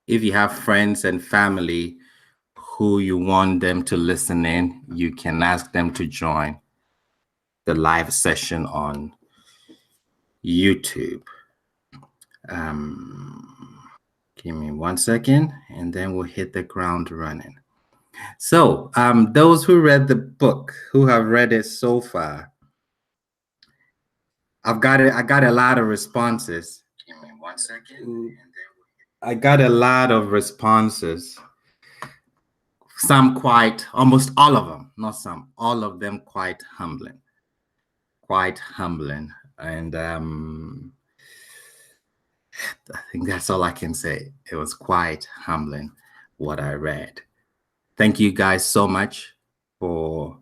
If you have friends and family who you want them to listen in, you can ask them to join the live session on YouTube. Give me 1 second, and then we'll hit the ground running. So, those who read the book, who have read it so far, I got a lot of responses. Give me 1 second. I got a lot of responses. Some quite, almost all of them, not some, all of them quite humbling. And I think that's all I can say. It was quite humbling what I read. Thank you guys so much for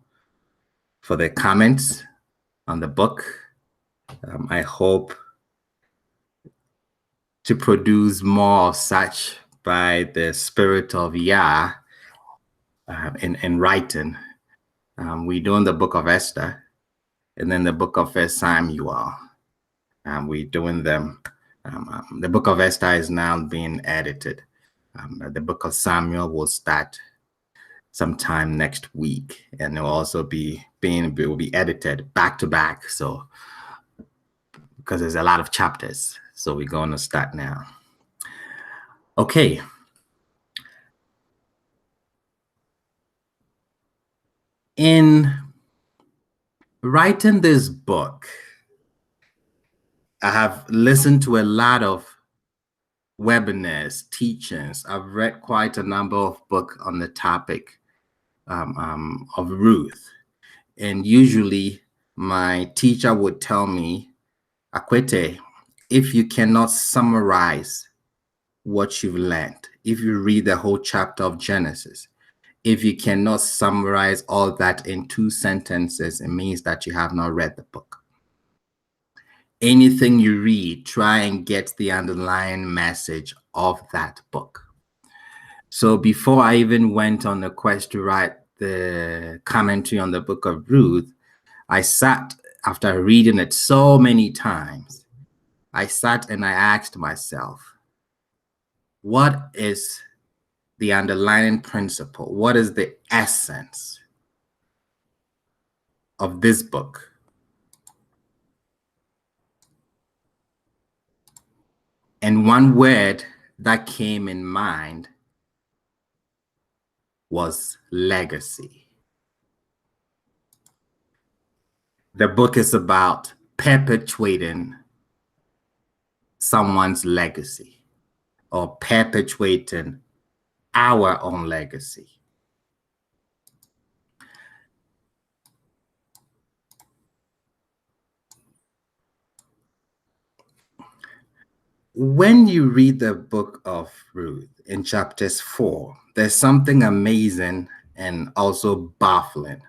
the comments on the book. I hope to produce more of such by the Spirit of Yah in writing. We're doing the book of Esther and then the book of First Samuel. We're doing them. The book of Esther is now being edited. The book of Samuel will start sometime next week, and it will also be edited back to back. So, because there's a lot of chapters, so we're going to start now. Okay. In writing this book, I have listened to a lot of webinars, teachings. I've read quite a number of books on the topic of Ruth. And usually my teacher would tell me, Akwetey, if you cannot summarize what you've learned, if you read the whole chapter of Genesis, if you cannot summarize all that in 2 sentences, it means that you have not read the book. Anything you read, try and get the underlying message of that book. So before I even went on the quest to write the commentary on the book of Ruth, I sat, after reading it so many times, I sat and I asked myself, what is the underlying principle? What is the essence of this book? And one word that came in mind was legacy. The book is about perpetuating someone's legacy or perpetuating our own legacy. When you read the book of Ruth in chapters 4, there's something amazing and also baffling.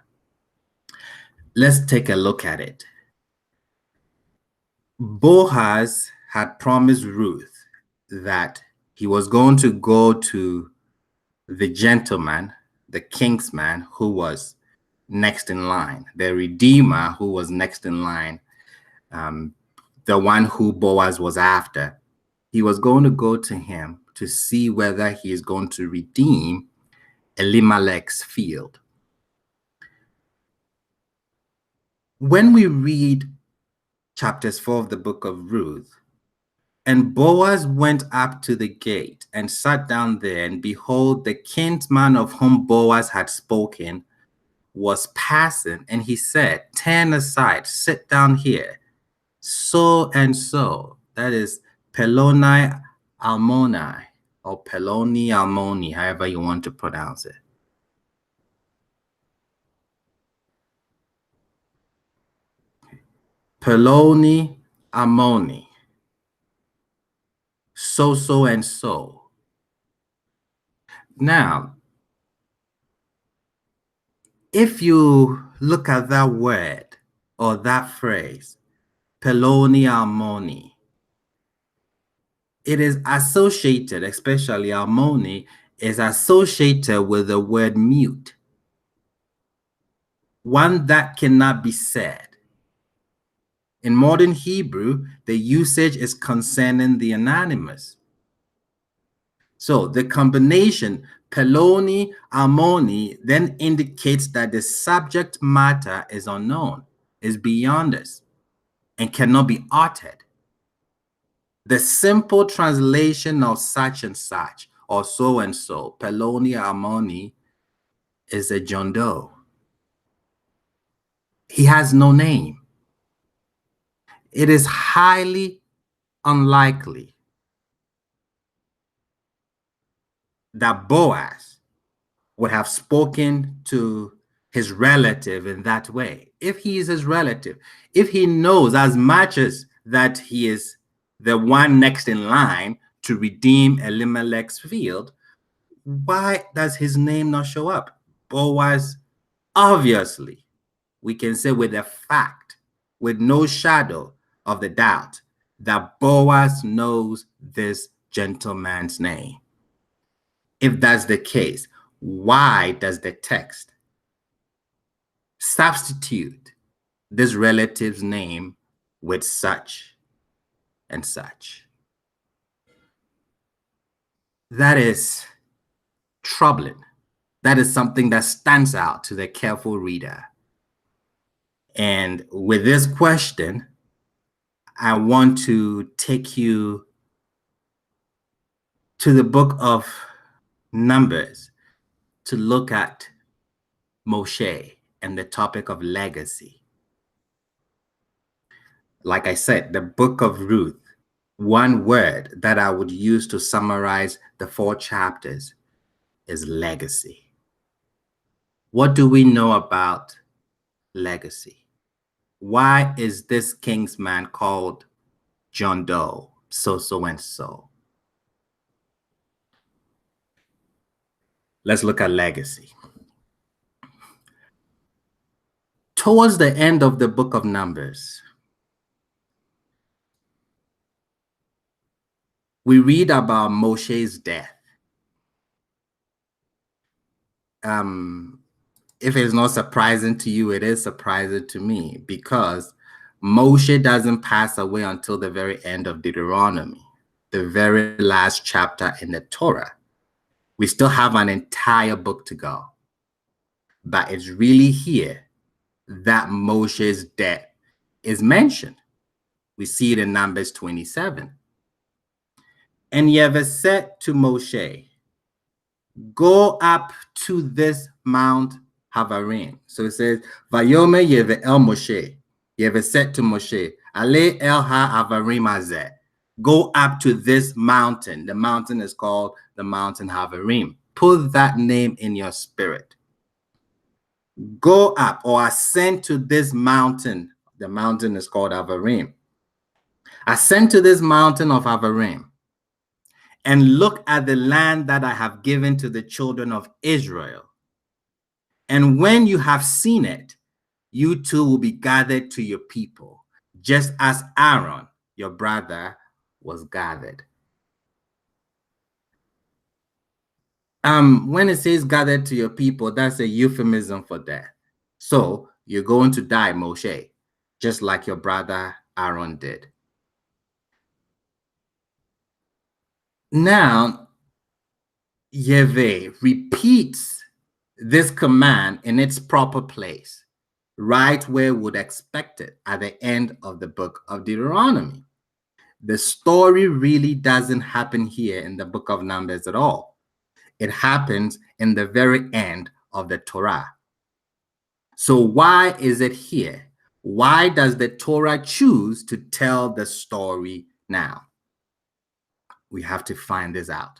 Let's take a look at it. Boaz had promised Ruth that he was going to go to the gentleman, the kinsman who was next in line, the redeemer who was next in line, the one who Boaz was after. He was going to go to him to see whether he is going to redeem Elimelech's field. When we read chapters 4 of the book of Ruth, and Boaz went up to the gate and sat down there, and behold, the kinsman of whom Boaz had spoken was passing, and he said, turn aside, sit down here. So and so, that is Peloni Almoni, or Peloni Almoni, however you want to pronounce it. Peloni Almoni. So and so. Now, if you look at that word or that phrase, Peloni Almoni, it is associated, especially Almoni, is associated with the word mute, one that cannot be said. In modern Hebrew, the usage is concerning the anonymous. So the combination Peloni Amoni then indicates that the subject matter is unknown, is beyond us, and cannot be uttered. The simple translation of such and such, or so and so, Peloni Amoni, is a John Doe. He has no name. It is highly unlikely that Boaz would have spoken to his relative in that way. If he is his relative, if he knows as much as that he is the one next in line to redeem Elimelech's field, why does his name not show up? Boaz, obviously, we can say with a fact, with no shadow of the doubt, that Boaz knows this gentleman's name. If that's the case, why does the text substitute this relative's name with such and such? That is troubling. That is something that stands out to the careful reader. And with this question, I want to take you to the book of Numbers to look at Moshe and the topic of legacy. Like I said, the book of Ruth, one word that I would use to summarize the 4 chapters is legacy. What do we know about legacy? Why is this king's man called John Doe, so and so? Let's look at legacy. Towards the end of the book of Numbers, we read about Moshe's death. If it's not surprising to you, it is surprising to me, because Moshe doesn't pass away until the very end of Deuteronomy, the very last chapter in the Torah. We still have an entire book to go. But it's really here that Moshe's death is mentioned. We see it in Numbers 27. And Yahweh said to Moshe, go up to this Mount Havarim. So it says, Vayomer Yahweh el Moshe. Yahweh said to Moshe, Ale el ha-Havarim hazeh. Go up to this mountain. The mountain is called the Mountain Havarim. Put that name in your spirit. Go up or ascend to this mountain. The mountain is called Havarim. Ascend to this mountain of Havarim and look at the land that I have given to the children of Israel. And when you have seen it, you too will be gathered to your people, just as Aaron, your brother, was gathered. When it says gathered to your people, that's a euphemism for death. So you're going to die, Moshe, just like your brother Aaron did. Now, Yahweh repeats this command in its proper place, right where we would expect it at the end of the book of Deuteronomy. The story really doesn't happen here in the book of Numbers at all. It happens in the very end of the Torah. So why is it here? Why does the Torah choose to tell the story now? We have to find this out.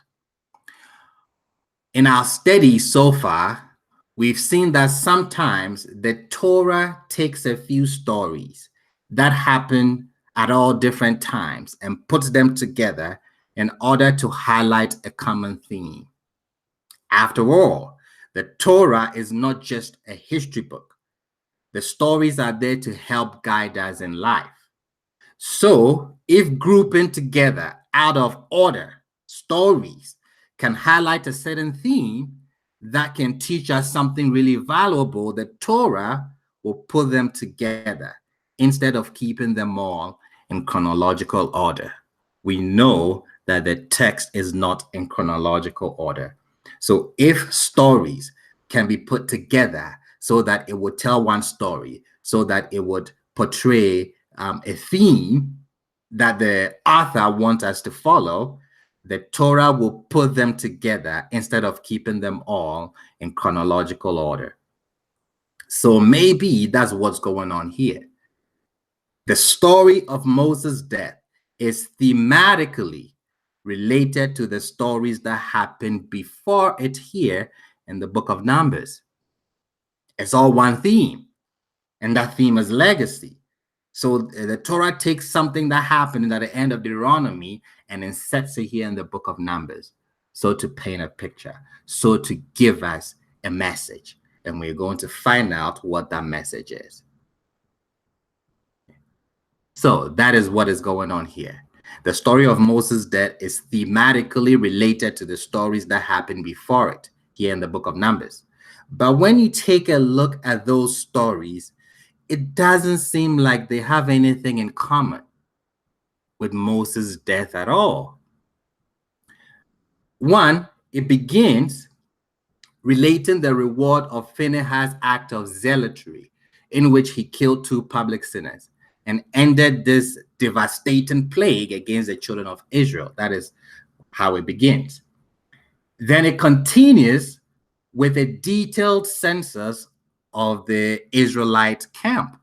In our study so far, we've seen that sometimes the Torah takes a few stories that happen at all different times and puts them together in order to highlight a common theme. After all, the Torah is not just a history book. The stories are there to help guide us in life. So, if grouping together out of order stories can highlight a certain theme that can teach us something really valuable, the Torah will put them together instead of keeping them all in chronological order. We know that the text is not in chronological order. So if stories can be put together so that it would tell one story, so that it would portray a theme that the author wants us to follow, the Torah will put them together instead of keeping them all in chronological order. So maybe that's what's going on here. The story of Moses' death is thematically related to the stories that happened before it here in the book of Numbers. It's all one theme, and that theme is legacy. So the Torah takes something that happened at the end of Deuteronomy and then sets it here in the book of Numbers. So to paint a picture, so to give us a message. And we're going to find out what that message is. So that is what is going on here. The story of Moses' death is thematically related to the stories that happened before it here in the book of Numbers. But when you take a look at those stories, it doesn't seem like they have anything in common with Moses' death at all. One, it begins relating the reward of Phinehas' act of zealotry, in which he killed 2 public sinners and ended this devastating plague against the children of Israel. That is how it begins. Then it continues with a detailed census of the Israelite camp.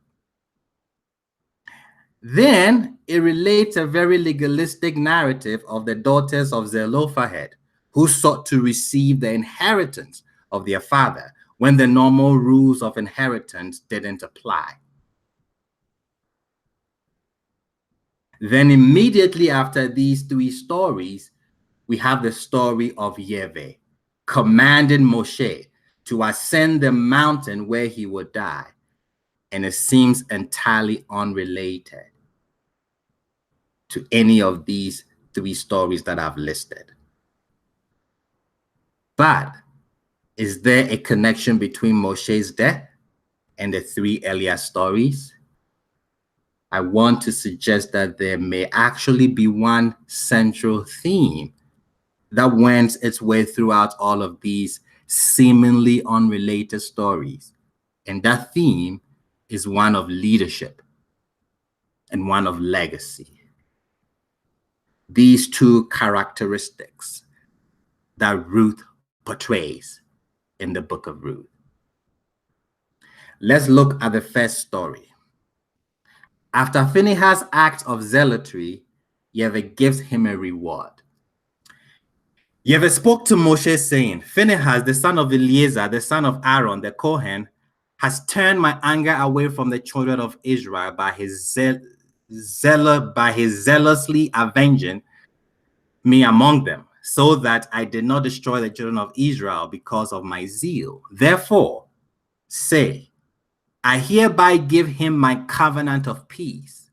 Then it relates a very legalistic narrative of the daughters of Zelophehad, who sought to receive the inheritance of their father when the normal rules of inheritance didn't apply. Then immediately after these 3 stories, we have the story of Yahweh commanding Moshe to ascend the mountain where he would die. And it seems entirely unrelated to any of these 3 stories that I've listed. But is there a connection between Moshe's death and the 3 earlier stories? I want to suggest that there may actually be one central theme that went its way throughout all of these seemingly unrelated stories. And that theme is one of leadership and one of legacy. These 2 characteristics that Ruth portrays in the book of Ruth. Let's look at the first story. After Phinehas' act of zealotry, Yahweh gives him a reward. Yahweh spoke to Moshe saying, Phinehas, the son of Eleazar, the son of Aaron, the Kohen, has turned my anger away from the children of Israel by his zealously avenging me among them, so that I did not destroy the children of Israel because of my zeal. Therefore, say, I hereby give him my covenant of peace.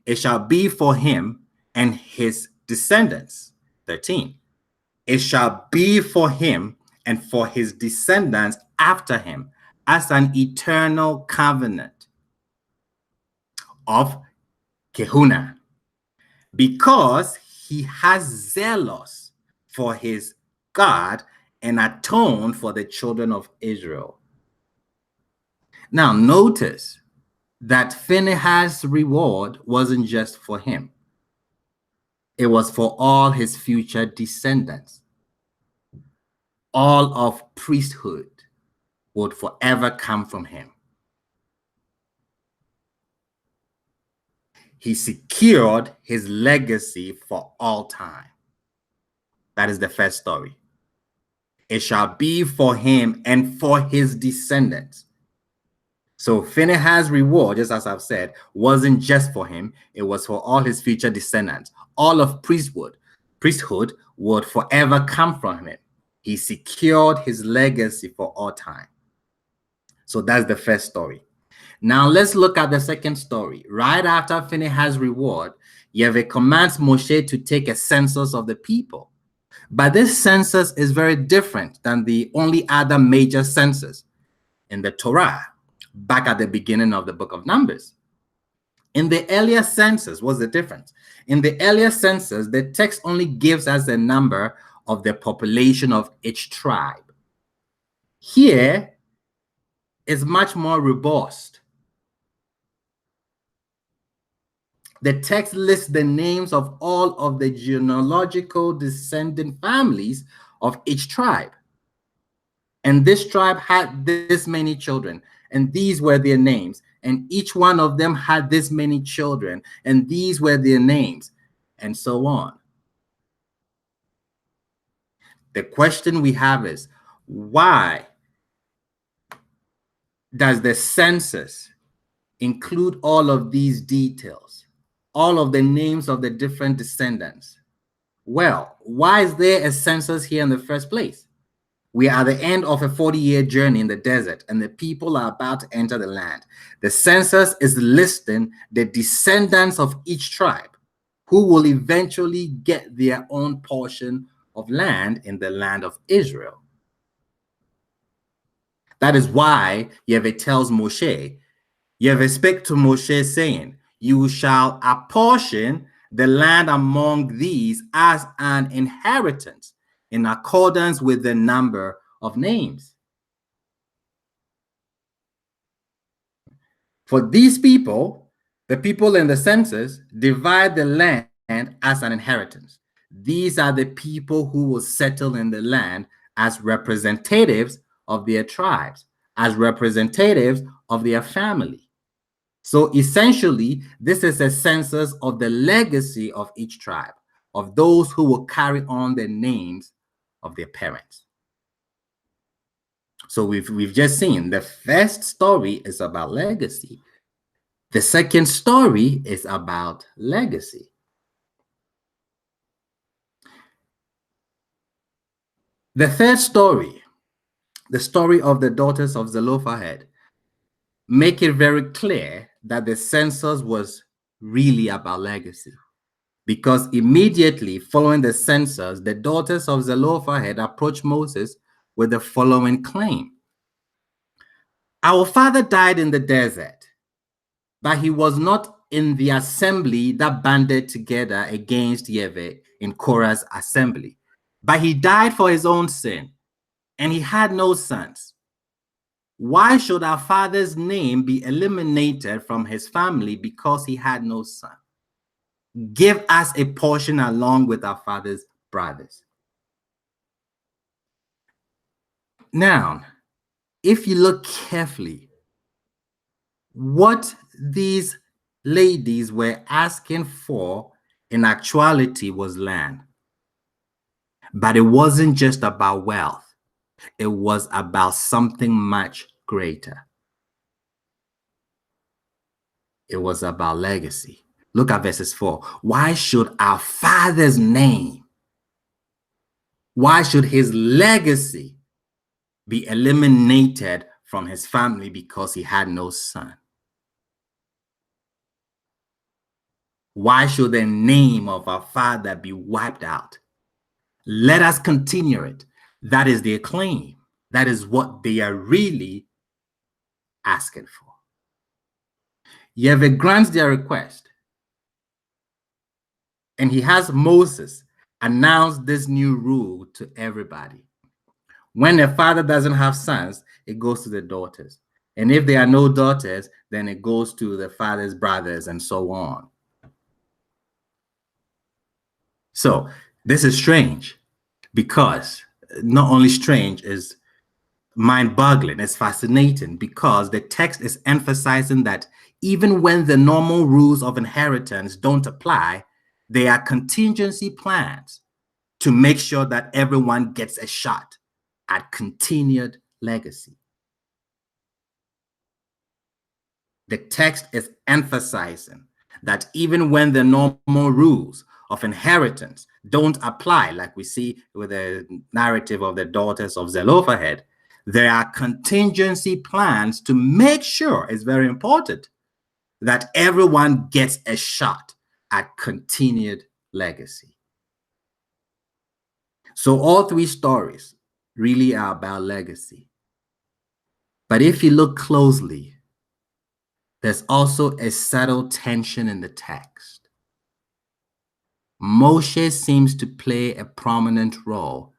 It shall be for him and his descendants. 13. It shall be for him and for his descendants after him as an eternal covenant of Kehuna, because he has zealous for his God and atoned for the children of Israel. Now, notice that Phinehas' reward wasn't just for him. It was for all his future descendants. All of priesthood would forever come from him. He secured his legacy for all time. That is the first story. It shall be for him and for his descendants. So Phinehas' reward, just as I've said, wasn't just for him. It was for all his future descendants. All of priesthood would forever come from him. He secured his legacy for all time. So that's the first story. Now let's look at the second story. Right after Phinehas' reward, Yahweh commands Moshe to take a census of the people. But this census is very different than the only other major census in the Torah, back at the beginning of the book of Numbers. In the earlier census, what's the difference? In the earlier census, the text only gives us the number of the population of each tribe. Here is much more robust. The text lists the names of all of the genealogical descendant families of each tribe. And this tribe had this many children, and these were their names. And each one of them had this many children, and these were their names, and so on. The question we have is, why does the census include all of these details, all of the names of the different descendants? Well, why is there a census here in the first place? We are at the end of a 40-year journey in the desert, and the people are about to enter the land. The census is listing the descendants of each tribe who will eventually get their own portion of land in the land of Israel. That is why Yahweh tells Moshe, Yahweh spake to Moshe, saying, you shall apportion the land among these as an inheritance in accordance with the number of names. For these people, the people in the census, divide the land as an inheritance. These are the people who will settle in the land as representatives of their tribes, as representatives of their family. So essentially, this is a census of the legacy of each tribe, of those who will carry on the names of their parents. So we've just seen the first story is about legacy. The second story is about legacy. The third story, the story of the daughters of Zelophehad, make it very clear that the census was really about legacy. Because immediately following the census, the daughters of Zelophehad approached Moses with the following claim. Our father died in the desert, but he was not in the assembly that banded together against Yahweh in Korah's assembly. But he died for his own sin, and he had no sons. Why should our father's name be eliminated from his family because he had no son? Give us a portion along with our father's brothers. Now, if you look carefully, what these ladies were asking for in actuality was land. But it wasn't just about wealth. It was about something much greater. It was about legacy. Look at verses 4. Why should our father's name, why should his legacy be eliminated from his family because he had no son? Why should the name of our father be wiped out? Let us continue it. That is their claim. That is what they are really asking for. Yahweh grants their request. And he has Moses announce this new rule to everybody. When a father doesn't have sons, it goes to the daughters. And if there are no daughters, then it goes to the father's brothers and so on. So this is strange because not only strange, is mind-boggling, it's fascinating because the text is emphasizing that even when the normal rules of inheritance don't apply, there are contingency plans to make sure that everyone gets a shot at continued legacy. The text is emphasizing that even when the normal rules of inheritance don't apply, like we see with the narrative of the daughters of Zelophehad, there are contingency plans to make sure, it's very important, that everyone gets a shot at continued legacy. So all three stories really are about legacy. But if you look closely, there's also a subtle tension in the text. Moshe seems to play a prominent role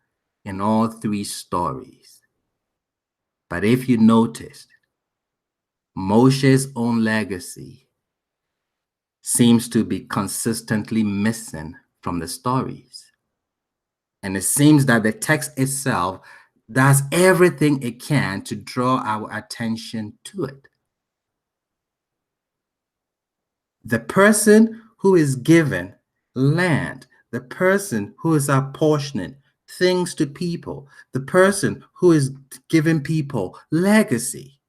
in all three stories. But if you noticed, Moshe's own legacy seems to be consistently missing from the stories. And it seems that the text itself does everything it can to draw our attention to it. The person who is given land, the person who is apportioning things to people, the person who is giving people legacy,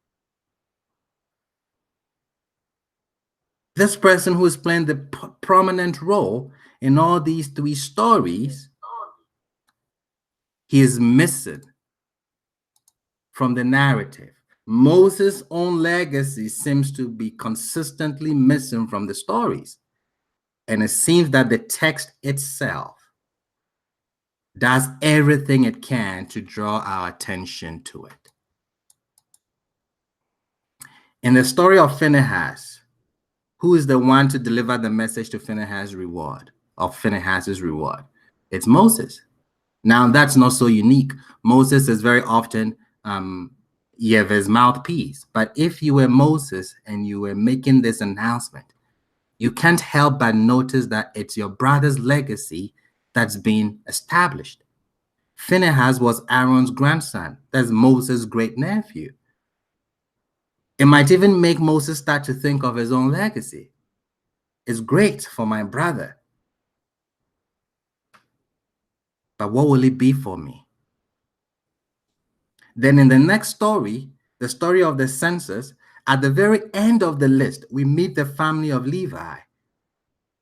this person who is playing the prominent role in all these three stories, he is missing from the narrative. Moses' own legacy seems to be consistently missing from the stories. And it seems that the text itself does everything it can to draw our attention to it. In the story of Phinehas, who is the one to deliver the message to Phinehas' reward, of Phinehas's reward? It's Moses. Now, that's not so unique. Moses is very often Yahweh's mouthpiece. But if you were Moses and you were making this announcement, you can't help but notice that it's your brother's legacy that's being established. Phinehas was Aaron's grandson. That's Moses' great nephew. It might even make Moses start to think of his own legacy. It's great for my brother, but what will it be for me? Then in the next story, the story of the census, at the very end of the list, we meet the family of Levi,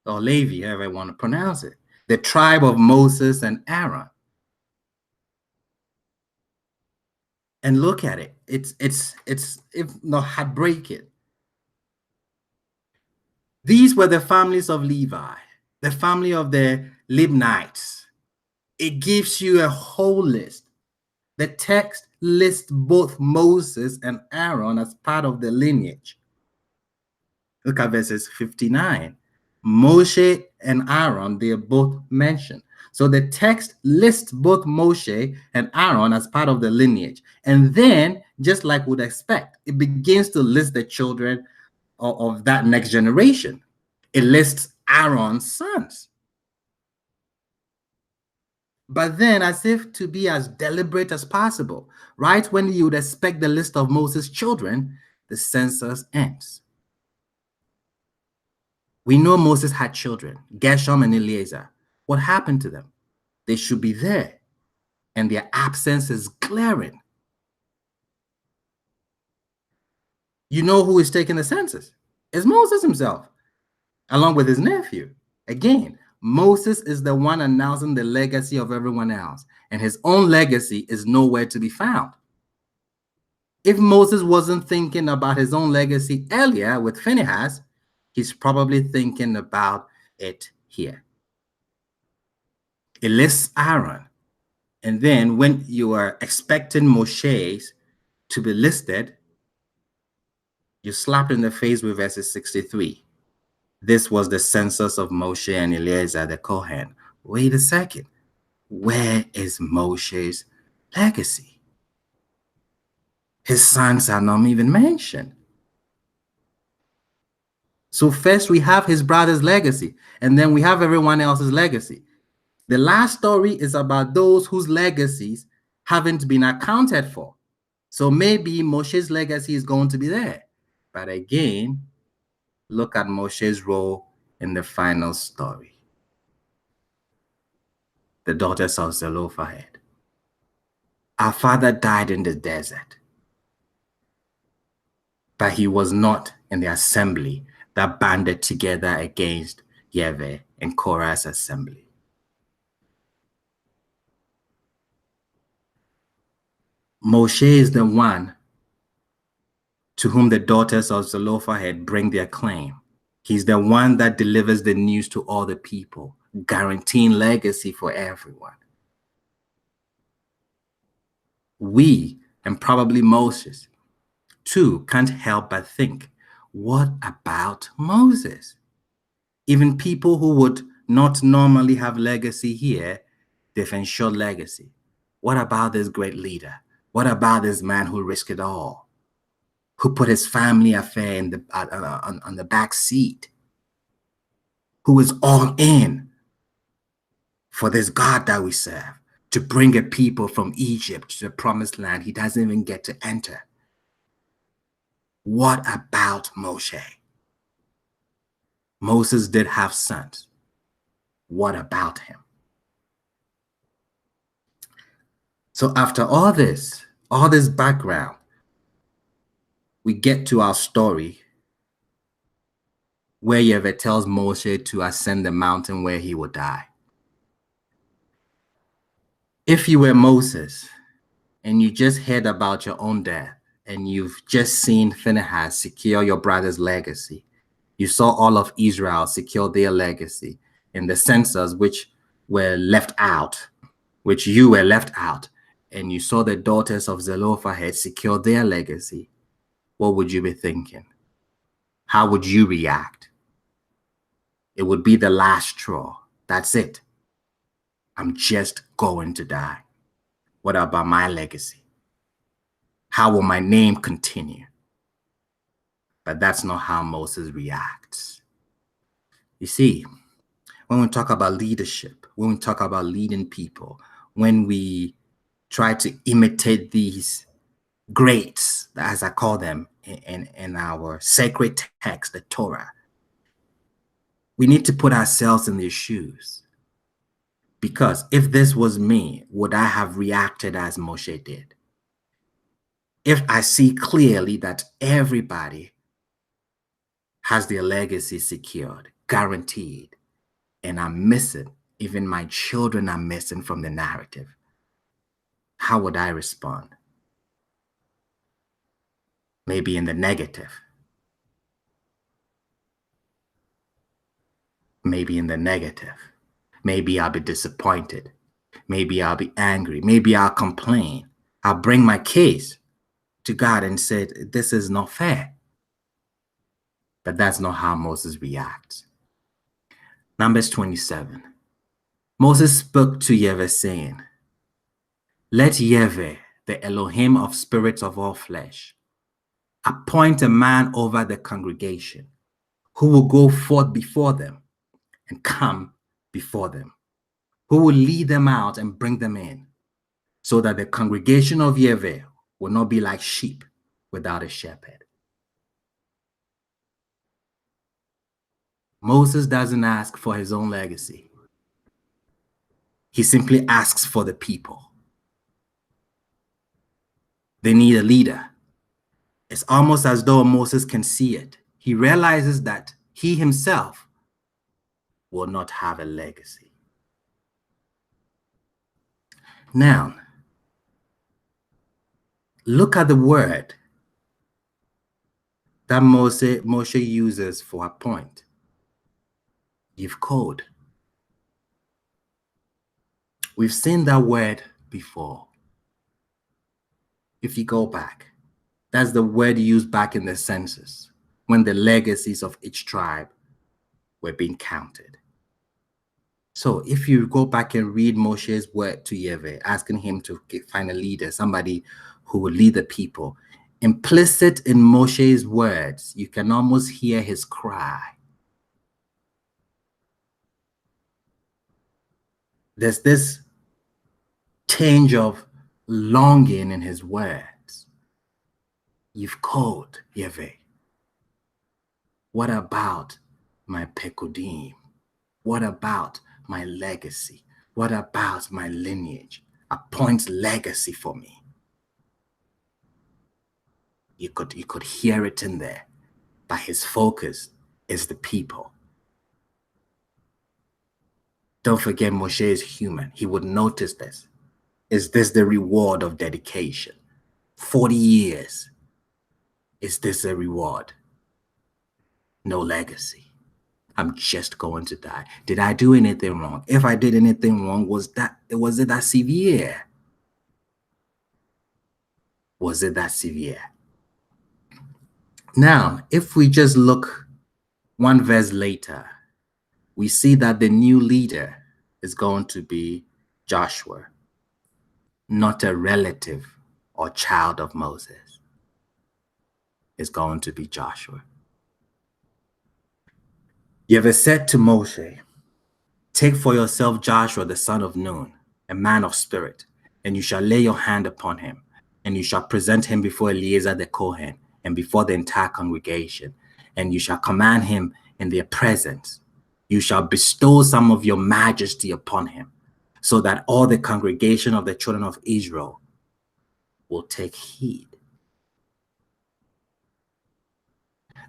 or Levi, however you want to pronounce it, the tribe of Moses and Aaron. And look at it. It's if not heartbreaking. These were the families of Levi, the family of the Libnites. It gives you a whole list. The text lists both Moses and Aaron as part of the lineage. Look at verses 59. Moshe and Aaron, they are both mentioned. So the text lists both Moshe and Aaron as part of the lineage. And then, just like we'd expect, it begins to list the children of that next generation. It lists Aaron's sons. But then, as if to be as deliberate as possible, right when you would expect the list of Moses' children, the census ends. We know Moses had children, Gershom and Eleazar. What happened to them? They should be there, and their absence is glaring. You know who is taking the census? It's Moses himself, along with his nephew. Again, Moses is the one announcing the legacy of everyone else, and his own legacy is nowhere to be found. If Moses wasn't thinking about his own legacy earlier with Phinehas, he's probably thinking about it here. It lists Aaron. And then when you are expecting Moshe's to be listed, you slap in the face with verses 63. This was the census of Moshe and Eleazar the Kohen. Wait a second. Where is Moshe's legacy? His sons are not even mentioned. So first we have his brother's legacy, and then we have everyone else's legacy. The last story is about those whose legacies haven't been accounted for. So maybe Moshe's legacy is going to be there. But again, look at Moshe's role in the final story. The daughters of Zelophehad. Our father died in the desert, but he was not in the assembly that banded together against Yahweh and Korah's assembly. Moshe is the one to whom the daughters of Zelophehad bring their claim. He's the one that delivers the news to all the people, guaranteeing legacy for everyone. We, and probably Moses, too, can't help but think, What about Moses? Even people who would not normally have legacy here, they've ensured legacy. What about this great leader? What about this man who risked it all? Who put his family affair in on the back seat? Who is all in for this God that we serve, to bring a people from Egypt to the promised land he doesn't even get to enter? What about Moshe? Moses did have sons. What about him? So after all this background, we get to our story where Yahweh tells Moshe to ascend the mountain where he will die. If you were Moses and you just heard about your own death and you've just seen Phinehas secure your brother's legacy, you saw all of Israel secure their legacy in the census which were left out, which you were left out, and you saw the daughters of Zelophehad secure their legacy, what would you be thinking? How would you react? It would be the last straw. That's it. I'm just going to die. What about my legacy? How will my name continue? But that's not how Moses reacts. You see, when we talk about leadership, when we talk about leading people, when we try to imitate these greats, as I call them in our sacred text, the Torah, we need to put ourselves in their shoes. Because if this was me, would I have reacted as Moshe did? If I see clearly that everybody has their legacy secured, guaranteed, and I'm missing, even my children are missing from the narrative, how would I respond? Maybe in the negative. Maybe in the negative. Maybe I'll be disappointed. Maybe I'll be angry. Maybe I'll complain. I'll bring my case to God and say, this is not fair. But that's not how Moses reacts. Numbers 27. Moses spoke to Yahweh, saying, let Yahweh, the Elohim of spirits of all flesh, appoint a man over the congregation who will go forth before them and come before them, who will lead them out and bring them in, so that the congregation of Yahweh will not be like sheep without a shepherd. Moses doesn't ask for his own legacy. He simply asks for the people. They need a leader. It's almost as though Moses can see it. He realizes that he himself will not have a legacy. Now, look at the word that Moshe uses for appoint. Yivkod. We've seen that word before. If you go back, that's the word used back in the census when the legacies of each tribe were being counted. So if you go back and read Moshe's word to Yahweh, asking him to find a leader, somebody who will lead the people, implicit in Moshe's words, you can almost hear his cry. There's this tinge of longing in his words. You've called, Yahweh. What about my pekudim? What about my legacy? What about my lineage? Appoint legacy for me. You could hear it in there, but his focus is the people. Don't forget, Moshe is human. He would notice this. Is this the reward of dedication? 40 years. Is this a reward? No legacy. I'm just going to die. Did I do anything wrong? If I did anything wrong, was it that severe? Was it that severe? Now, if we just look one verse later, we see that the new leader is going to be Joshua, not a relative or child of Moses. It's going to be Joshua. Yahweh said to Moshe, "Take for yourself Joshua the son of Nun, a man of spirit, and you shall lay your hand upon him, and you shall present him before Eleazar the Kohen and before the entire congregation, and you shall command him in their presence. You shall bestow some of your majesty upon him, so that all the congregation of the children of Israel will take heed."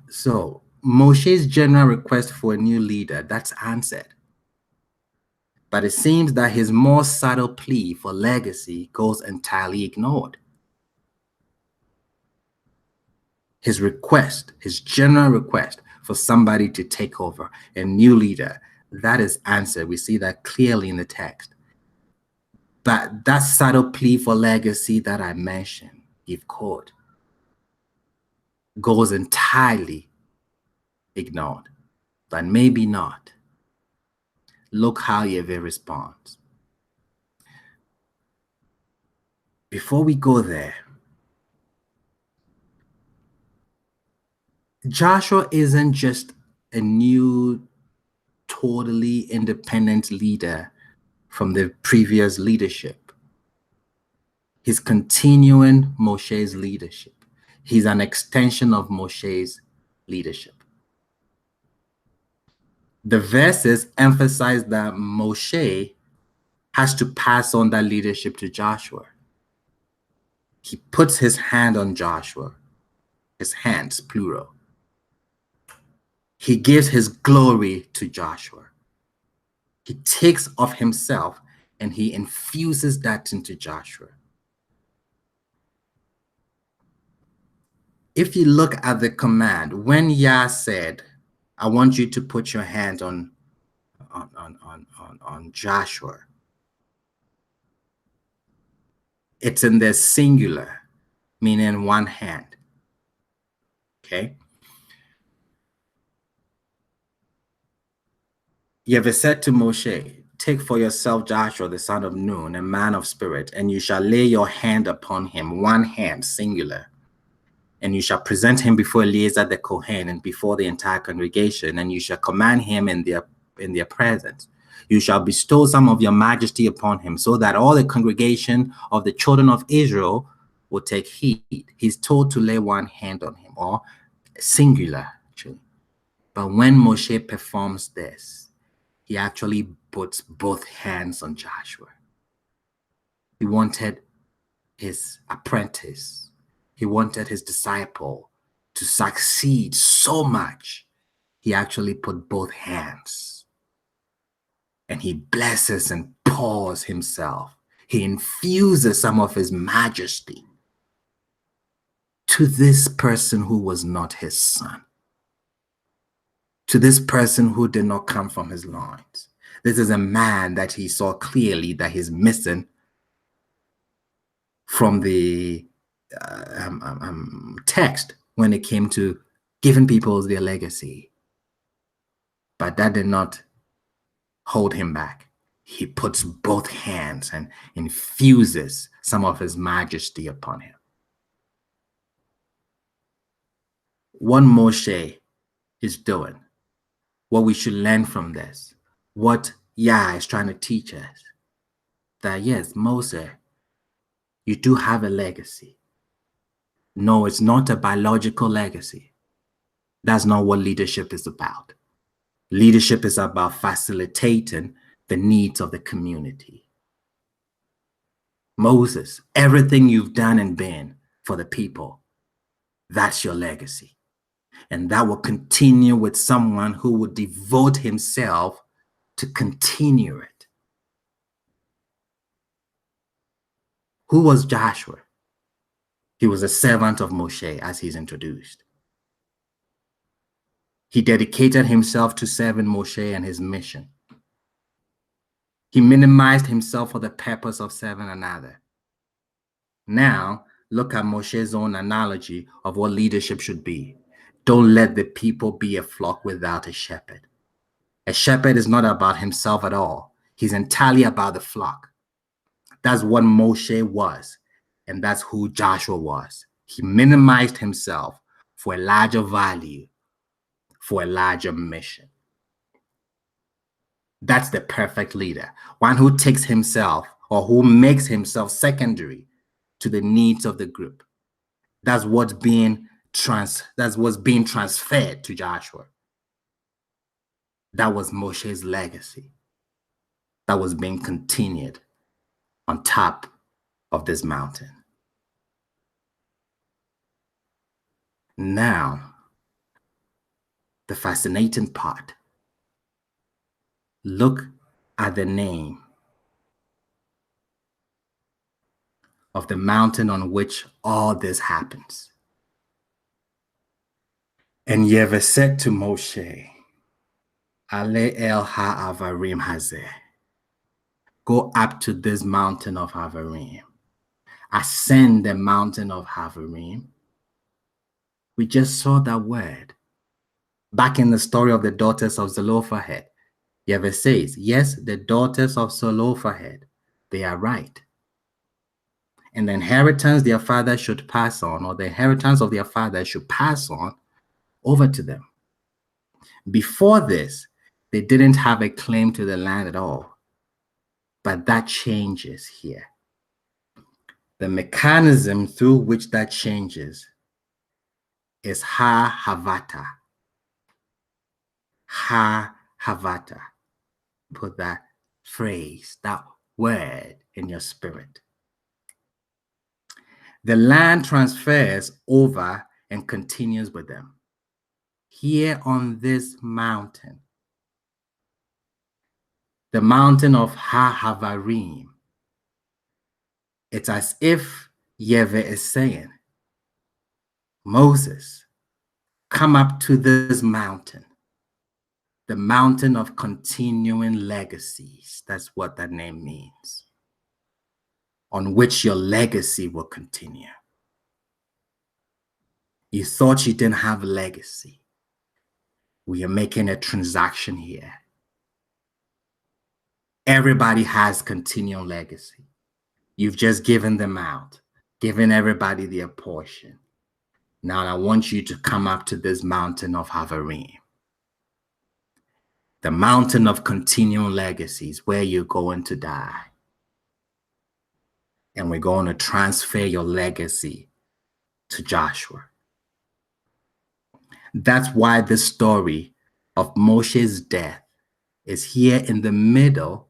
So Moshe's general request for a new leader, that's answered. But it seems that his more subtle plea for legacy goes entirely ignored. His request, his general request for somebody to take over, a new leader, that is answered. We see that clearly in the text. But that subtle plea for legacy that I mentioned, if caught, goes entirely ignored. But maybe not. Look how Yahweh responds. Before we go there, Joshua isn't just a new, totally independent leader from the previous leadership. He's continuing Moshe's leadership. He's an extension of Moshe's leadership. The verses emphasize that Moshe has to pass on that leadership to Joshua. He puts his hand on Joshua, his hands, plural. He gives his glory to Joshua. He takes of himself and he infuses that into Joshua. If you look at the command, when Yah said, "I want you to put your hands on Joshua," it's in the singular, meaning one hand. Okay? Yahweh said to Moshe, "Take for yourself Joshua the son of Nun, a man of spirit, and you shall lay your hand upon him," one hand, singular, "and you shall present him before Eleazar the Kohen and before the entire congregation, and you shall command him in their presence. You shall bestow some of your majesty upon him, so that all the congregation of the children of Israel will take heed." He's told to lay one hand on him, or singular, actually. But when Moshe performs this, he actually puts both hands on Joshua. He wanted his apprentice, he wanted his disciple to succeed so much, he actually put both hands. And he blesses and pours himself. He infuses some of his majesty to this person who was not his son, to this person who did not come from his loins. This is a man that he saw clearly that he's missing from the text when it came to giving people their legacy. But that did not hold him back. He puts both hands and infuses some of his majesty upon him. What Moshe is doing, what we should learn from this, what Yah is trying to teach us, that yes, Moses, you do have a legacy. No, it's not a biological legacy. That's not what leadership is about. Leadership is about facilitating the needs of the community. Moses, everything you've done and been for the people, that's your legacy. And that will continue with someone who would devote himself to continue it. Who was Joshua? He was a servant of Moshe, as he's introduced. He dedicated himself to serving Moshe and his mission. He minimized himself for the purpose of serving another. Now, look at Moshe's own analogy of what leadership should be. Don't let the people be a flock without a shepherd. A shepherd is not about himself at all. He's entirely about the flock. That's what Moshe was, and that's who Joshua was. He minimized himself for a larger value, for a larger mission. That's the perfect leader, one who takes himself or who makes himself secondary to the needs of the group. That's what's being transferred to Joshua. That was Moshe's legacy. That was being continued on top of this mountain. Now, the fascinating part. Look at the name of the mountain on which all this happens. And Yahweh said to Moshe, Ale el ha'avarim hazeh. Go up to this mountain of Havarim. Ascend the mountain of Havarim. We just saw that word. Back in the story of the daughters of Zelophehad, Yahweh says, yes, the daughters of Zelophehad, they are right. And the inheritance their father should pass on, or the inheritance of their father should pass on over to them. Before this, they didn't have a claim to the land at all. But that changes here. The mechanism through which that changes is ha-havata. Ha-havata. Put that phrase, that word in your spirit. The land transfers over and continues with them. Here on this mountain, the mountain of Ha-Havarim, it's as if Yahweh is saying, Moses, come up to this mountain, the mountain of continuing legacies. That's what that name means. On which your legacy will continue. You thought you didn't have a legacy. We are making a transaction here. Everybody has continual legacy. You've just given them out, given everybody their portion. Now I want you to come up to this mountain of Havarim. The mountain of continual legacies where you're going to die. And we're going to transfer your legacy to Joshua. That's why the story of Moshe's death is here in the middle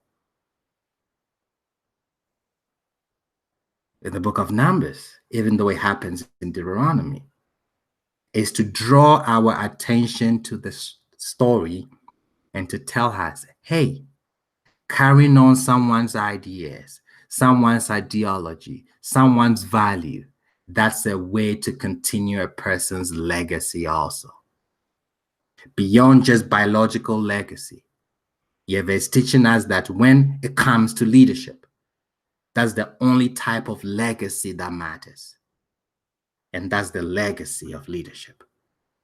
in the book of Numbers, even though it happens in Deuteronomy, is to draw our attention to the story and to tell us, hey, carrying on someone's ideas, someone's ideology, someone's value, that's a way to continue a person's legacy also. Beyond just biological legacy, Yahweh is teaching us that when it comes to leadership, that's the only type of legacy that matters. And that's the legacy of leadership.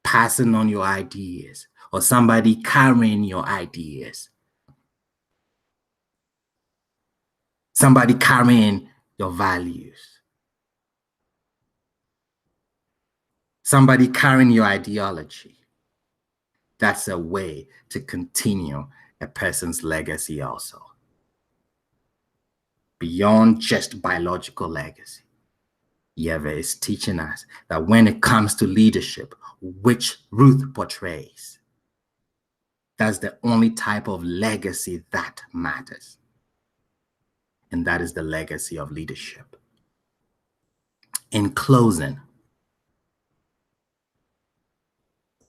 Passing on your ideas or somebody carrying your ideas. Somebody carrying your values. Somebody carrying your ideology. That's a way to continue a person's legacy also. Beyond just biological legacy. Yahweh is teaching us that when it comes to leadership, which Ruth portrays, that's the only type of legacy that matters. And that is the legacy of leadership. In closing,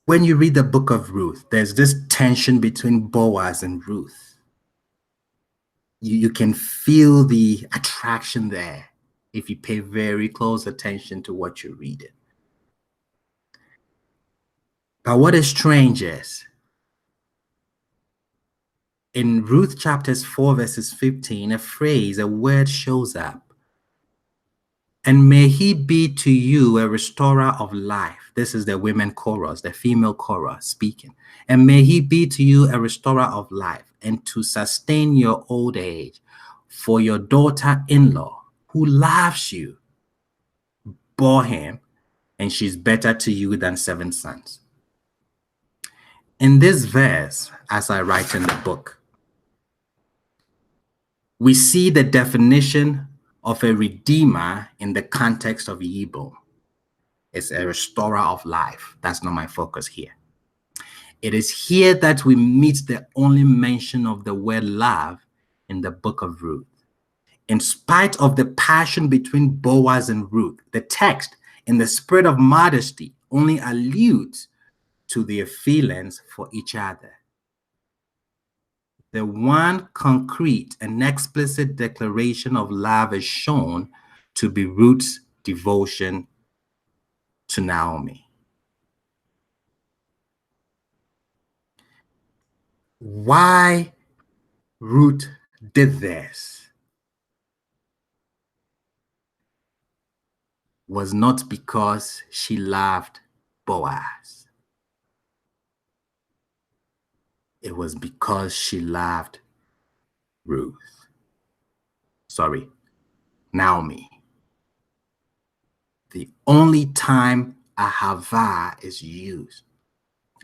when you read the book of Ruth, there's this tension between Boaz and Ruth. You can feel the attraction there if you pay very close attention to what you're reading. But what is strange is, in Ruth chapters 4 verses 15, a phrase, a word shows up. And may he be to you a restorer of life. This is the women chorus, the female chorus speaking. And may he be to you a restorer of life and to sustain your old age. For your daughter-in-law, who loves you, bore him, and she's better to you than 7 sons. In this verse, as I write in the book, we see the definition of a redeemer in the context of Hebrew. It's a restorer of life. That's not my focus here. It is here that we meet the only mention of the word love in the book of Ruth. In spite of the passion between Boaz and Ruth, the text, in the spirit of modesty, only alludes to their feelings for each other. The one concrete and explicit declaration of love is shown to be Ruth's devotion to Naomi. Why Ruth did this was not because she loved Boaz. It was because she loved Naomi. The only time ahava is used,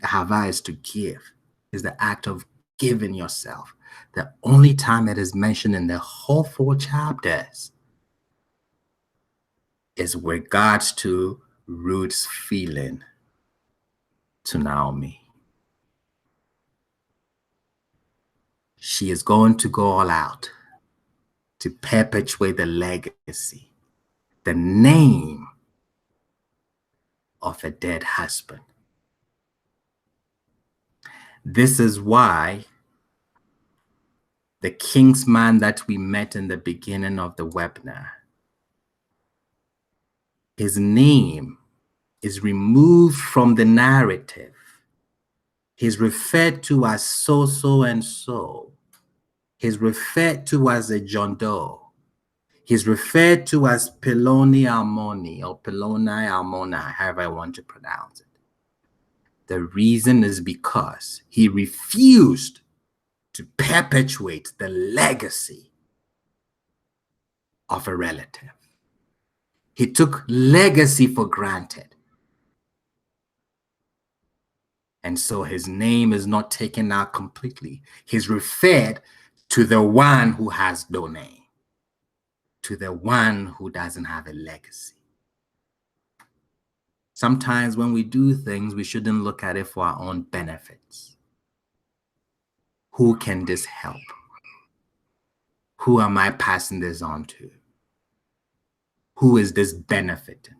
ahava is to give, is the act of giving yourself. The only time it is mentioned in the whole 4 chapters is with regards to Ruth's feeling to Naomi. She is going to go all out to perpetuate the legacy, the name of a dead husband. This is why the kingsman that we met in the beginning of the webinar, his name is removed from the narrative. He's referred to as so and so. He's referred to as a John Doe. He's referred to as Peloni Almoni or Peloni Almona, however I want to pronounce it. The reason is because he refused to perpetuate the legacy of a relative. He took legacy for granted. And so his name is not taken out completely. He's referred to the one who has no name, to the one who doesn't have a legacy. Sometimes when we do things, we shouldn't look at it for our own benefits. Who can this help? Who am I passing this on to? Who is this benefiting?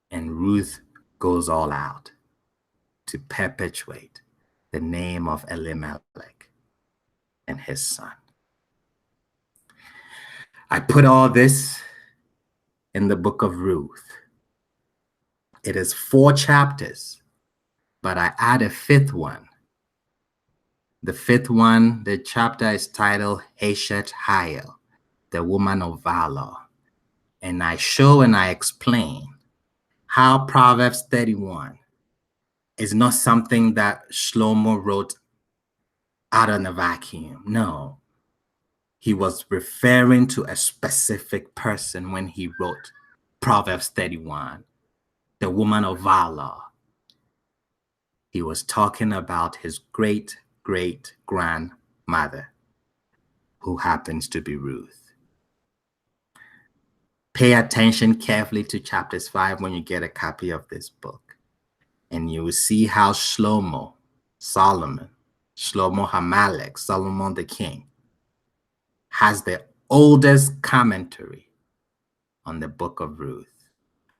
And Ruth goes all out to perpetuate the name of Elimelech and his son. I put all this in the book of Ruth. It is 4 chapters, but I add a 5th one. The 5th one, the chapter is titled Heshet Hayel, the woman of valor. And I show and I explain how Proverbs 31 is not something that Shlomo wrote out in a vacuum. No, he was referring to a specific person when he wrote Proverbs 31, the woman of valor. He was talking about his great-great-grandmother, who happens to be Ruth. Pay attention carefully to chapters 5 when you get a copy of this book, and you will see how Shlomo HaMelech, Solomon the king, has the oldest commentary on the book of Ruth,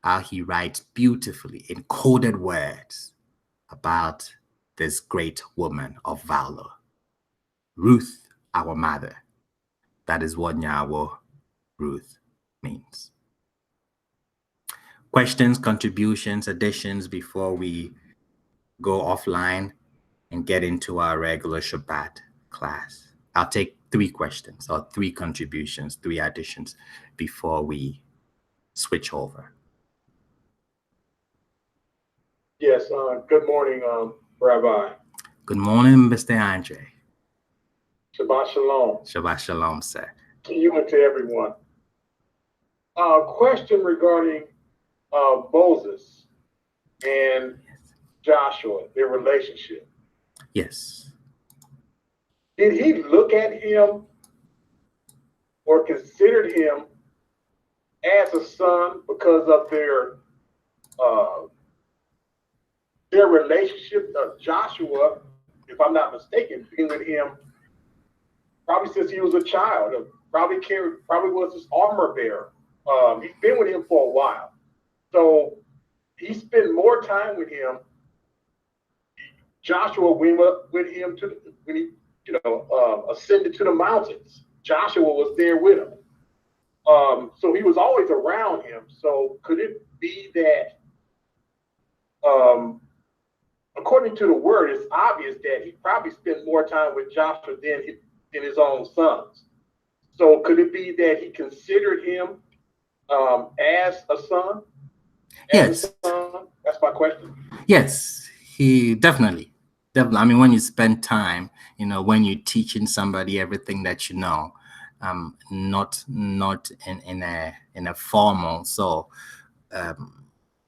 how he writes beautifully in coded words about this great woman of valor. Ruth, our mother. That is what Ny'awo Ruth means. Questions, contributions, additions before we go offline and get into our regular Shabbat class? I'll take 3 questions or 3 contributions, 3 additions before we switch over. Yes, good morning, Rabbi. Good morning, Mr. Andre. Shabbat Shalom. Shabbat Shalom, sir. To you and to everyone. Question regarding Moses and Joshua, their relationship. Yes. Did he look at him or considered him as a son because of their relationship? Joshua, if I'm not mistaken, being with him probably since he was a child, probably was his armor bearer. He's been with him for a while, so he spent more time with him. Joshua went up with him when he, ascended to the mountains. Joshua was there with him, so he was always around him. So could it be that, according to the word, it's obvious that he probably spent more time with Joshua than his own sons? So could it be that he considered him as a son? Yes. That's my question. Yes, he definitely. I mean, when you spend time, when you're teaching somebody everything that you know, not in a formal. So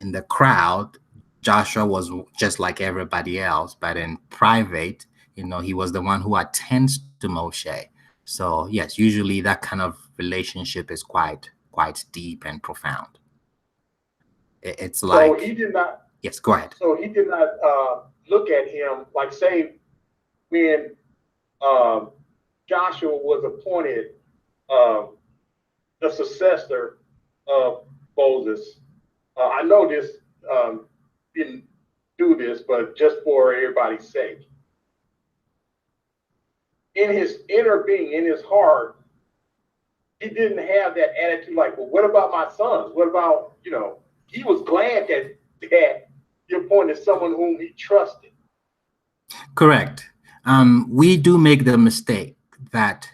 in the crowd, Joshua was just like everybody else, but in private, he was the one who attends to Moshe. So yes, usually that kind of relationship is quite deep and profound. It's like. So he did not. Yes, go ahead. So he did not look at him like, say, when Joshua was appointed the successor of Moses. I know this didn't do this, but just for everybody's sake. In his inner being, in his heart, he didn't have that attitude like, well, what about my sons? What about, he was glad that you appointed someone whom he trusted. Correct. We do make the mistake that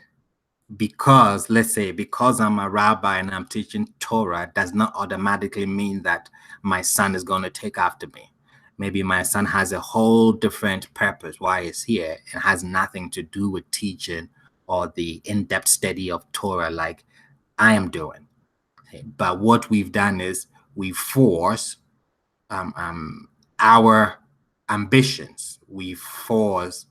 because, let's say, because I'm a rabbi and I'm teaching Torah, does not automatically mean that my son is going to take after me. Maybe my son has a whole different purpose why he's here and has nothing to do with teaching or the in-depth study of Torah like I am doing. But what we've done is we force our ambitions. We force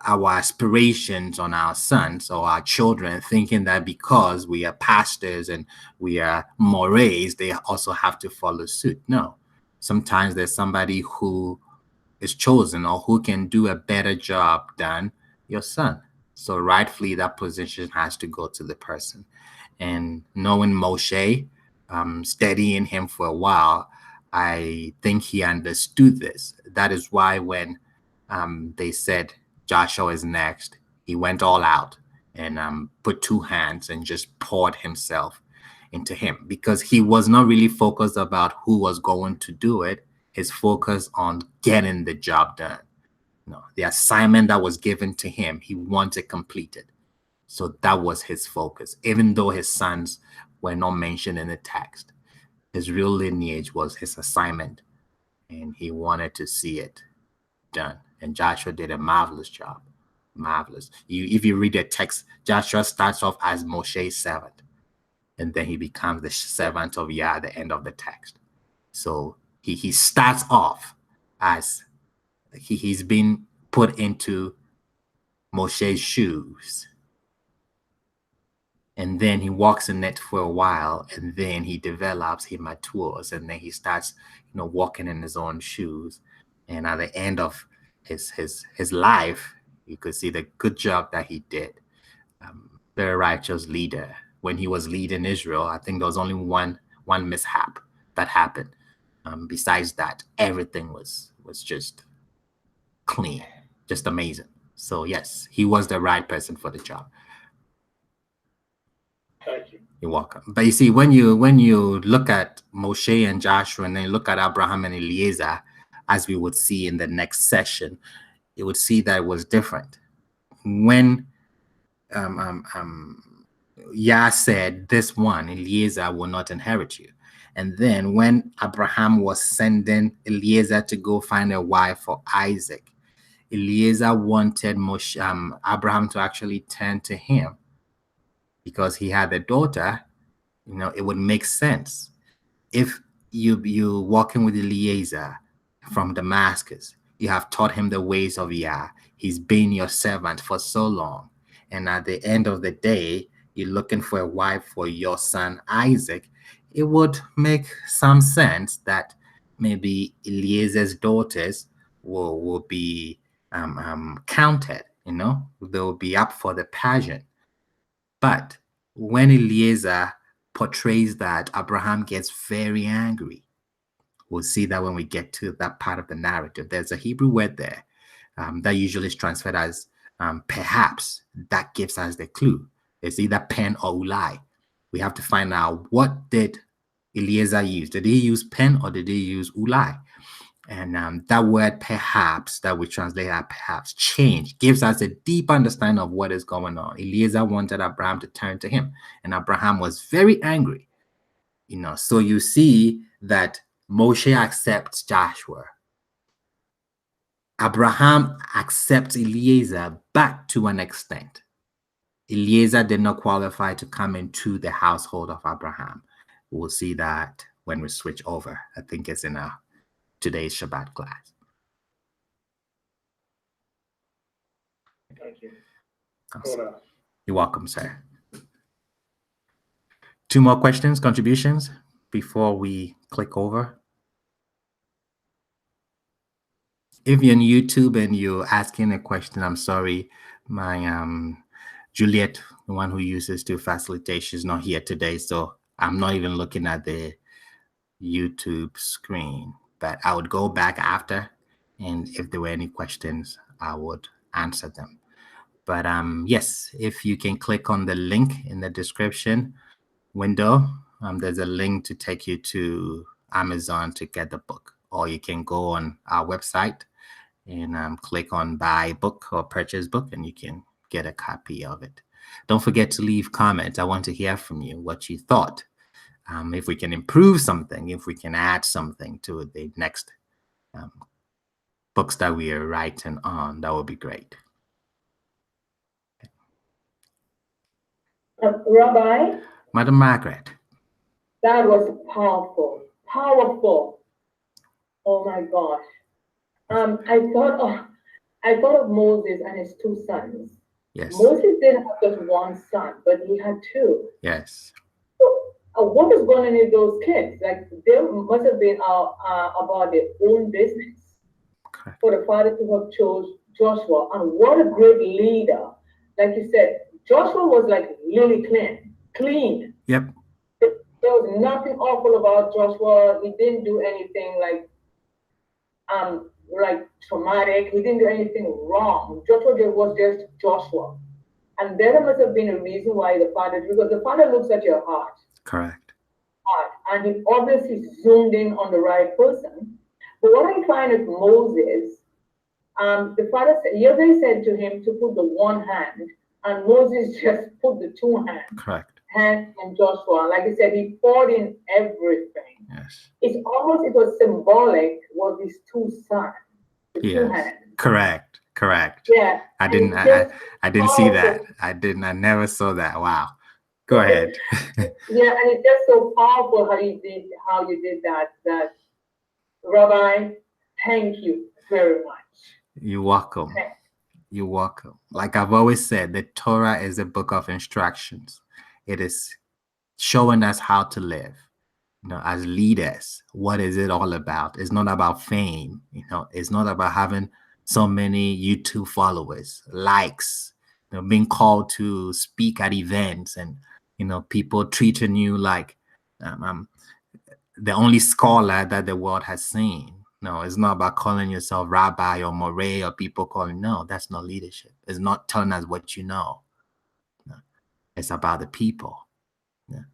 our aspirations on our sons or our children, thinking that because we are pastors and we are mores, they also have to follow suit. No. Sometimes there's somebody who is chosen or who can do a better job than your son. So rightfully, that position has to go to the person. And knowing Moshe, studying him for a while, I think he understood this. That is why when they said Joshua is next, he went all out and put 2 hands and just poured himself into him, because he was not really focused about who was going to do it. His focus on getting the job done. The assignment that was given to him, he wanted completed. So that was his focus, even though his sons were not mentioned in the text. His real lineage was his assignment, and he wanted to see it done. And Joshua did a marvelous job. Marvelous. If you read the text, Joshua starts off as Moshe's servant, and then he becomes the servant of Yah at the end of the text. So he starts off as he's been put into Moshe's shoes. And then he walks in it for a while, and then he develops, he matures, and then he starts, walking in his own shoes. And at the end of his life, you could see the good job that he did. Very righteous leader. When he was leading Israel, I think there was only one mishap that happened. Besides that, everything was just clean, just amazing. So yes, he was the right person for the job. Thank you. You're welcome. But you see, when you look at Moshe and Joshua, and then look at Abraham and Eliezer, as we would see in the next session, you would see that it was different. When Yah said, this one, Eliezer, will not inherit you. And then when Abraham was sending Eliezer to go find a wife for Isaac, Eliezer wanted Abraham to actually turn to him because he had a daughter. It would make sense if you walking with Eliezer from Damascus. You have taught him the ways of Yah. He's been your servant for so long. And at the end of the day, you're looking for a wife for your son Isaac. It would make some sense that maybe Eliezer's daughters will be counted. They'll be up for the pageant. But when Eliezer portrays that, Abraham gets very angry. We'll see that when we get to that part of the narrative. There's a Hebrew word there that usually is transferred as perhaps. That gives us the clue. It's either pen or ulai. We have to find out, what did Eliezer use? Did he use pen or did he use ulai? And that word perhaps, that we translate as perhaps, change, gives us a deep understanding of what is going on. Eliezer wanted Abraham to turn to him, and Abraham was very angry. So you see that Moshe accepts Joshua. Abraham accepts Eliezer back to an extent. Eliezer did not qualify to come into the household of Abraham. We'll see that when we switch over. I think it's in today's Shabbat class. Thank you. Awesome. You're welcome, sir. 2 more questions, contributions before we click over. If you're on YouTube and you're asking a question, I'm sorry, my Juliet, the one who uses to facilitate, she's not here today, so I'm not even looking at the YouTube screen. But I would go back after, and if there were any questions, I would answer them. But yes, if you can click on the link in the description window, there's a link to take you to Amazon to get the book, or you can go on our website and click on buy book or purchase book, and you can get a copy of it. Don't forget to leave comments. I want to hear from you what you thought. If we can improve something, if we can add something to the next books that we are writing on, that would be great. Rabbi? Madam Margaret. That was powerful. Powerful. Oh my gosh. I thought of Moses and his 2 sons. Yes. Moses didn't have just 1 son, but he had 2. Yes. So, what is going on in those kids? Like, they must have been about their own business. Correct. For the father to have chose Joshua. And what a great leader. Like you said, Joshua was like really clean. Yep. There was nothing awful about Joshua. He didn't do anything like traumatic. He didn't do anything wrong. Joshua was just Joshua. And there must have been a reason why because the father looks at your heart. Correct. And he obviously zoomed in on the right person. But what I find is Moses, the father Yahweh said to him to put the 1 hand, and Moses just put the 2 hands. Correct. Hand in Joshua. Like I said, he poured in everything. Yes. It was symbolic with his 2 sons. The 2 hands. Correct. Yeah. I didn't see that. I never saw that. Wow. Go ahead. Yeah, and it's just so powerful how you did that. Rabbi, thank you very much. You're welcome. Okay. You're welcome. Like I've always said, the Torah is a book of instructions. It is showing us how to live. As leaders, what is it all about? It's not about fame. It's not about having so many YouTube followers, likes, being called to speak at events, and people treating you like the only scholar that the world has seen. No, it's not about calling yourself rabbi or moray or people calling. No, that's not leadership. It's not telling us what you know. No, it's about the people. Yeah.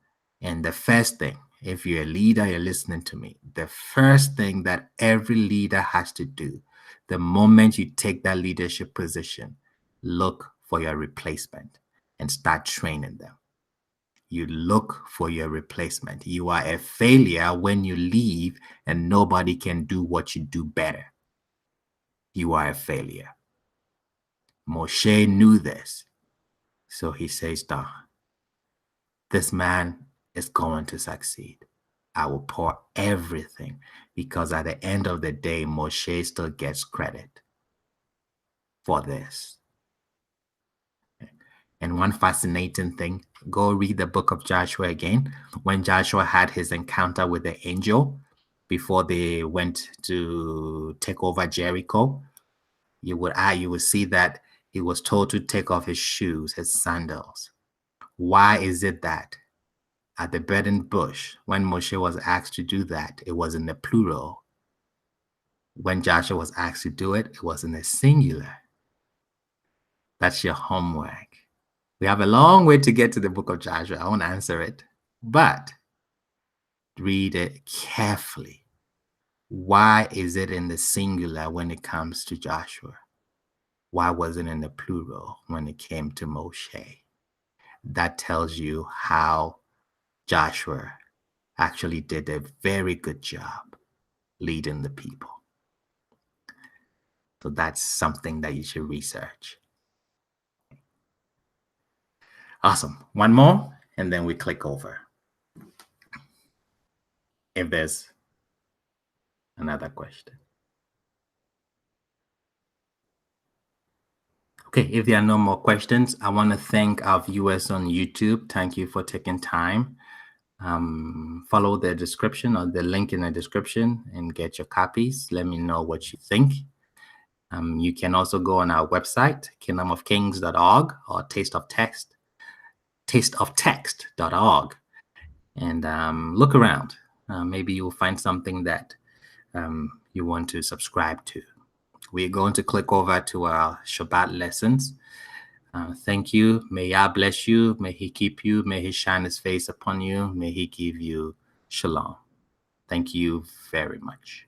And the first thing, if you're a leader, you're listening to me, the first thing that every leader has to do, the moment you take that leadership position, look for your replacement. and start training them. You look for your replacement. You are a failure when you leave and nobody can do what you do better. You are a failure. Moshe knew this. So he says, "Nah, this man is going to succeed. I will pour everything," because at the end of the day, Moshe still gets credit for this. And one fascinating thing, go read the book of Joshua again. When Joshua had his encounter with the angel before they went to take over Jericho, you would see that he was told to take off his shoes, his sandals. Why is it that at the burning bush, when Moshe was asked to do that, it was in the plural? When Joshua was asked to do it, it was in the singular. That's your homework. We have a long way to get to the book of Joshua. I won't answer it, but read it carefully. Why is it in the singular when it comes to Joshua? Why wasn't it in the plural when it came to Moshe? That tells you how Joshua actually did a very good job leading the people. So that's something that you should research. Awesome. One more, and then we click over. If there's another question. Okay, if there are no more questions, I want to thank our viewers on YouTube. Thank you for taking time. Follow the description or the link in the description and get your copies. Let me know what you think. You can also go on our website, kingdomofkings.org or tasteoftext.org, and look around. Maybe you'll find something that you want to subscribe to. We're going to click over to our Shabbat lessons. Thank you. May Yah bless you. May He keep you. May He shine His face upon you. May He give you Shalom. Thank you very much.